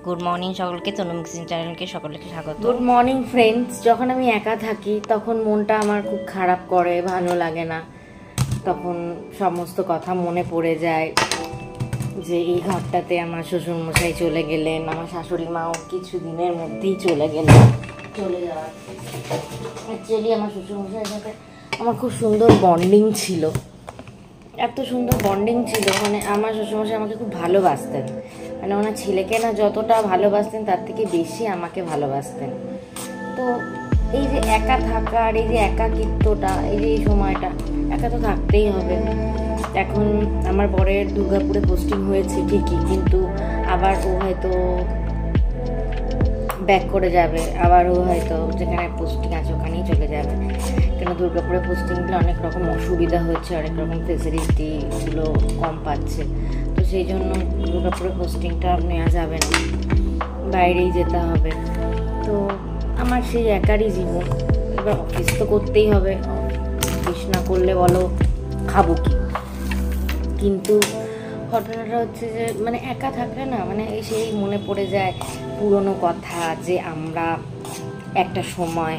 Good morning সকলকে, তনু mixing চ্যানেলকে সকলকে স্বাগত। Good morning friends. যখন আমি একা থাকি তখন মনটা আমার খুব খারাপ করে, ভালো লাগে না। তখন সমস্ত কথা মনে পড়ে যায় যে এই ঘরটাতে আমার শ্বশুরমশাই চলে গেলেন, আমার শাশুড়ি মাও কিছু দিনের মধ্যেই চলে যাওয়ার। অ্যাকচুয়ালি আমার শ্বশুরমশাইয়ের সাথে আমার খুব সুন্দর বন্ডিং ছিল, এত সুন্দর বন্ডিং ছিল, মানে আমার শ্বশুরমশাই আমাকে খুব ভালোবাসতেন, মানে ওনার ছেলেকে না যতটা ভালোবাসতেন তার থেকে বেশি আমাকে ভালোবাসতেন। তো এই যে একা থাকার, এই যে একাকিত্বটা, এই যে এই সময়টা একা তো থাকতেই হবে। এখন আমার বরের দুর্গাপুরে পোস্টিং হয়েছে ঠিকই, কিন্তু আবার ও হয়তো ব্যাক করে যাবে, আবার ও হয়তো যেখানে পোস্টিং আছে ওখানেই চলে যাবে। কেন দুর্গাপুরে পোস্টিং দিলে অনেক রকম অসুবিধা হচ্ছে, অনেক রকম ফেসিলিটিগুলো কম পাচ্ছে, তো সেই জন্য দুর্গাপুরে পোস্টিংটা নেওয়া যাবে না, বাইরেই যেতে হবে। তো আমার সেই একারই জীবন, এবার অফিস তো করতেই হবে, অফিস না করলে বলো খাবো কি। কিন্তু ঘটনাটা হচ্ছে যে মানে একা থাকলে না, মানে সেই মনে পড়ে যায় পুরনো কথা, যে আমরা একটা সময়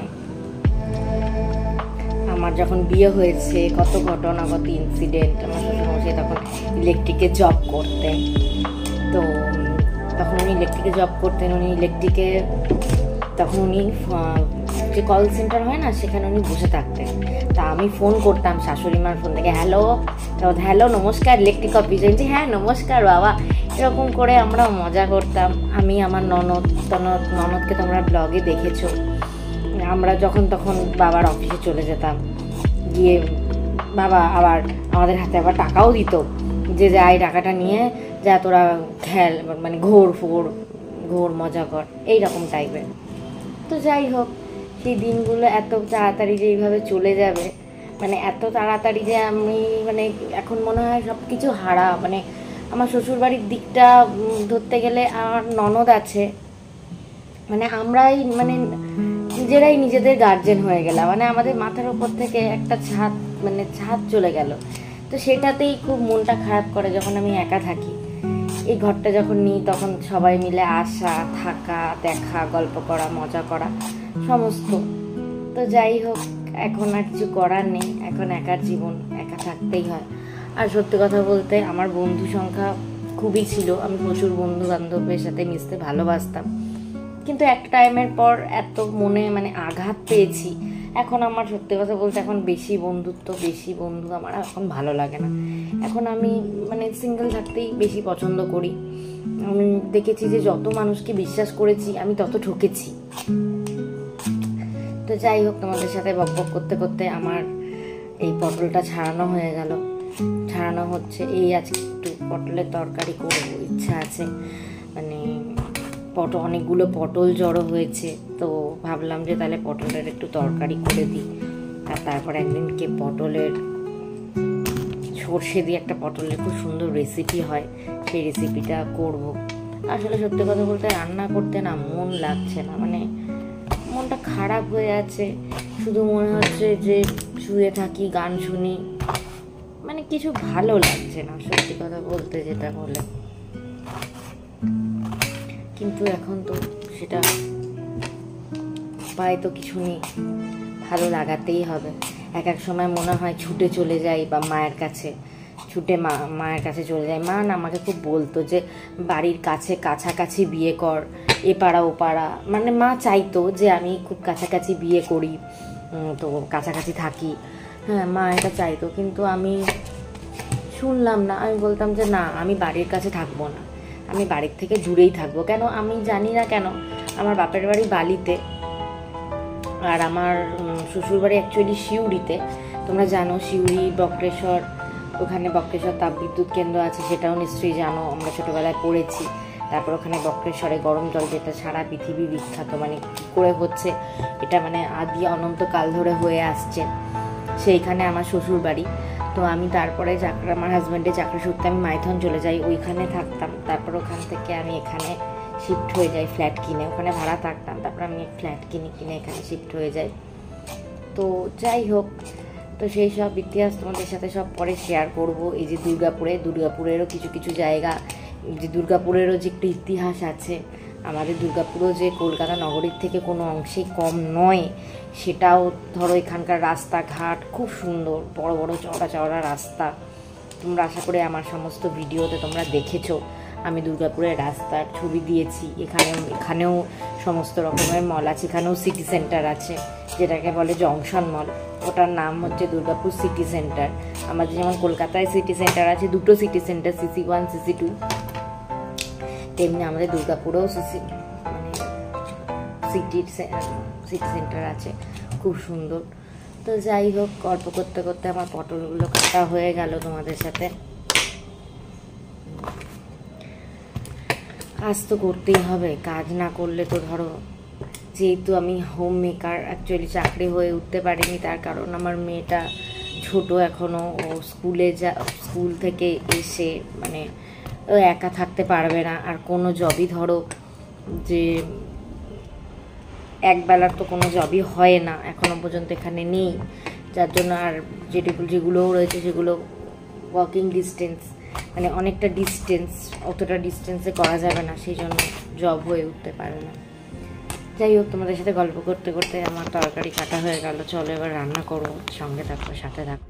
আমার যখন বিয়ে হয়েছে কত ঘটনা, কত ইনসিডেন্ট। আমার শ্বশুরমশাই তখন ইলেকট্রিকে জব করতেন, তো তখন উনি ইলেকট্রিকে জব করতেন, তখন উনি যে কল সেন্টার হয় না সেখানে উনি বসে থাকতেন। তা আমি ফোন করতাম শাশুড়ি মার ফোন থেকে, হ্যালো নমস্কার ইলেকট্রিক অফিস, বলছি হ্যাঁ নমস্কার বাবা, এরকম করে আমরা মজা করতাম। আমি আমার ননদকে তোমরা ব্লগে দেখেছো, আমরা যখন তখন বাবার অফিসে চলে যেতাম, গিয়ে বাবা আবার আমাদের হাতে আবার টাকাও দিত, যে যা এই টাকাটা নিয়ে যা তোরা খেল, মানে ঘোর মজা কর, এইরকম টাইপের। তো যাই হোক, সেই দিনগুলো এত তাড়াতাড়ি যে এইভাবে চলে যাবে, মানে এত তাড়াতাড়ি যে আমি মানে এখন মনে হয় সব কিছু হারা। মানে আমার শ্বশুরবাড়ির দিকটা ধরতে গেলে আমার ননদ আছে, মানে আমরাই মানে নিজেরাই নিজেদের গার্জেন হয়ে গেলাম, মানে আমাদের মাথার উপর থেকে একটা ছাদ চলে গেল। তো সেটাতেই খুব মনটা খারাপ করে যখন আমি একা থাকি। এই ঘরটা যখন নিই তখন সবাই মিলে আসা, থাকা, দেখা, গল্প করা, মজা করা সমস্ত। তো যাই হোক, এখন আর কিছু করার নেই, এখন একার জীবন, একা থাকতেই হয়। আর সত্যি কথা বলতে আমার বন্ধু সংখ্যা খুবই ছিল, আমি প্রচুর বন্ধু বান্ধবের সাথে মিশতে ভালোবাসতাম, কিন্তু একটা টাইমের পর এত মনে মানে আঘাত পেয়েছি। এখন আমার সত্যি কথা বলতে এখন বেশি বন্ধু আমার এখন ভালো লাগে না। এখন আমি মানে সিঙ্গেল থাকতেই বেশি পছন্দ করি। আমি দেখেছি যে যত মানুষকে বিশ্বাস করেছি আমি তত ঠকেছি। তো যাই হোক, তোমাদের সাথে বকবক করতে করতে আমার এই পটলটা ছাড়ানো হচ্ছে। এই আজকে একটু পটলের তরকারি করবো ইচ্ছা আছে, মানে অনেকগুলো পটল জড়ো হয়েছে, তো ভাবলাম যে তাহলে পটলের একটু তরকারি করে দিই। আর তারপর একদিনকে পটলের সর্ষে দিয়ে একটা পটলের খুব সুন্দর রেসিপি হয়, সেই রেসিপিটা করব। আসলে সত্যি কথা বলতে রান্না করতে না মন লাগছে না, মানে মনটা খারাপ হয়ে আছে, শুধু মনে হচ্ছে যে শুয়ে থাকি, গান শুনি, মানে কিছু ভালো লাগছে না সত্যি কথা বলতে যেটা বলে। কিন্তু এখন তো সেটা উপায় তো কিছু নেই, ভালো লাগাতেই হবে। এক সময় মনে হয় ছুটে চলে যাই বা মায়ের কাছে চলে যাই। মা না আমাকে খুব বলতো যে বাড়ির কাছাকাছি বিয়ে কর, এ পাড়া ও পাড়া, মানে মা চাইতো যে আমি খুব কাছাকাছি বিয়ে করি, তো কাছাকাছি থাকি, হ্যাঁ মা এটা চাইতো, কিন্তু আমি শুনলাম না। আমি বলতাম যে না, আমি বাড়ির কাছে থাকবো না, আমি বাড়ির থেকে দূরেই থাকবো। কেন আমি জানি না কেন, আমার বাপের বাড়ি বালিতে আর আমার শ্বশুরবাড়ি অ্যাকচুয়ালি সিউড়িতে। তোমরা জানো সিউড়ি বক্রেশ্বর, ওখানে বক্রেশ্বর তাপবিদ্যুৎ কেন্দ্র আছে, সেটাও নিশ্চয়ই জানো, আমরা ছোটোবেলায় পড়েছি। তারপর ওখানে বক্রেশ্বরে গরম জল, যেটা সারা পৃথিবী বিখ্যাত, মানে কী করে হচ্ছে এটা, মানে আদি অনন্তকাল ধরে হয়ে আসছে, সেইখানে আমার শ্বশুরবাড়ি। তো আমি তারপরে আমার হাজব্যান্ডের চাকরি সূত্রে আমি মাইথন চলে যাই, ওইখানে থাকতাম। তারপর ওখান থেকে আমি এখানে শিফট হয়ে যাই, ফ্ল্যাট কিনে, ওখানে ভাড়া থাকতাম, তারপর আমি ফ্ল্যাট কিনে এখানে শিফট হয়ে যাই। তো যাই হোক, তো সেই সব ইতিহাস তোমাদের সাথে সব পরে শেয়ার করব। এই যে দুর্গাপুরেরও কিছু জায়গা, যে দুর্গাপুরেরও যে একটা ইতিহাস আছে, আমাদের দুর্গাপুরও যে কলকাতা নগরীর থেকে কোনো অংশেই কম নয়, সেটাও ধরো এখানকার রাস্তাঘাট খুব সুন্দর, বড় বড় চওড়া চওড়া রাস্তা। তোমরা আশা করি আমার সমস্ত ভিডিওতে তোমরা দেখেছো, আমি দুর্গাপুরের রাস্তার ছবি দিয়েছি। এখানেও সমস্ত রকমের মল আছে, এখানেও সিটি সেন্টার আছে, যেটাকে বলে জংশন মল, ওটার নাম হচ্ছে দুর্গাপুর সিটি সেন্টার। আমাদের যেমন কলকাতায় সিটি সেন্টার আছে দুটো সিটি সেন্টার, CC1 CC2, তেমনি আমাদের দুর্গাপুরেও সিটি সেন্টার আছে, খুব সুন্দর। তো যাই হোক, গল্প করতে করতে আমার পটলগুলো কাটা হয়ে গেল তোমাদের সাথে। কাজ তো করতেই হবে, কাজ না করলে তো ধরো, যেহেতু আমি হোম মেকার, অ্যাকচুয়ালি চাকরি হয়ে উঠতে পারিনি, তার কারণ আমার মেয়েটা ছোট এখনও, ও স্কুল থেকে এসে মানে ও একা থাকতে পারবে না। আর কোনো জবই ধরো যে একবেলার তো কোনো জবই হয় না এখনও পর্যন্ত এখানে নেই, যার জন্য আর যেগুলোও রয়েছে সেগুলো ওয়াকিং ডিস্টেন্স, মানে অনেকটা ডিস্টেন্স, অতটা ডিস্টেন্সে করা যাবে না, সেই জন্য জব হয়ে উঠতে পারে না। যাই হোক, তোমাদের সাথে গল্প করতে করতে আমার তরকারি কাটা হয়ে গেল। চলো এবার রান্না করবো, সঙ্গে থাকো, সাথে থাকো।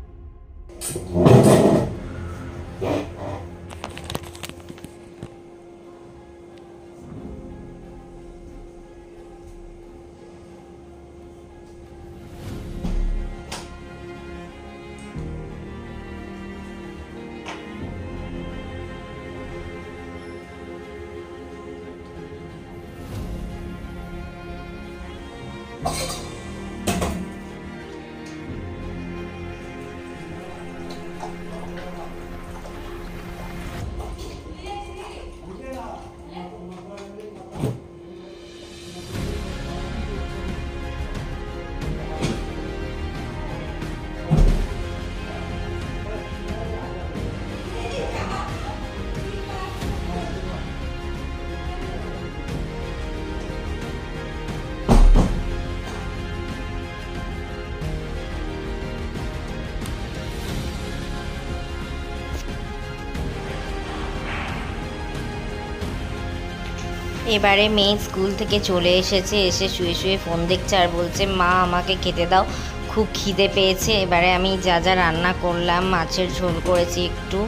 এবারে মেয়ে স্কুল থেকে চলে এসেছে, এসে শুয়ে শুয়ে ফোন দেখছে আর বলছে মা আমাকে খেতে দাও, খুব খিদে পেয়েছে। এবারে আমি যা যা রান্না করলাম, মাছের ঝোল করেছি, একটু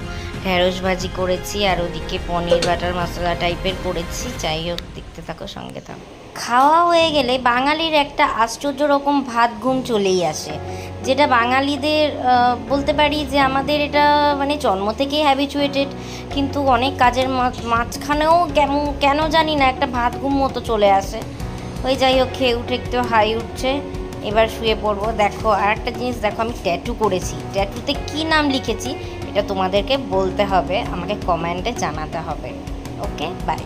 ঢেঁড়স ভাজি করেছি, আর ওদিকে পনির বাটার মশলা টাইপের করেছি। যাই হোক, দেখতে থাকো, সঙ্গে থাকো। খাওয়া হয়ে গেলে বাঙালির একটা আশ্চর্য রকম ভাত ঘুম চলেই আসে, যেটা বাঙালিদের বলতে পারি যে আমাদের এটা মানে জন্ম থেকেই হ্যাবিচুয়েটেড, কিন্তু অনেক কাজের মাঝখানেও কেন জানি না একটা ভাত ঘুম মতো চলে আসে। ওই যাই হোক, খেয়ে উঠে একটু হাই উঠছে, এবার শুয়ে পড়বো। দেখো, আর একটা জিনিস দেখো, আমি ট্যাটু করেছি। ট্যাটুতে কী নাম লিখেছি এটা তোমাদেরকে বলতে হবে, আমাকে কমেন্টে জানাতে হবে। ওকে, বাই।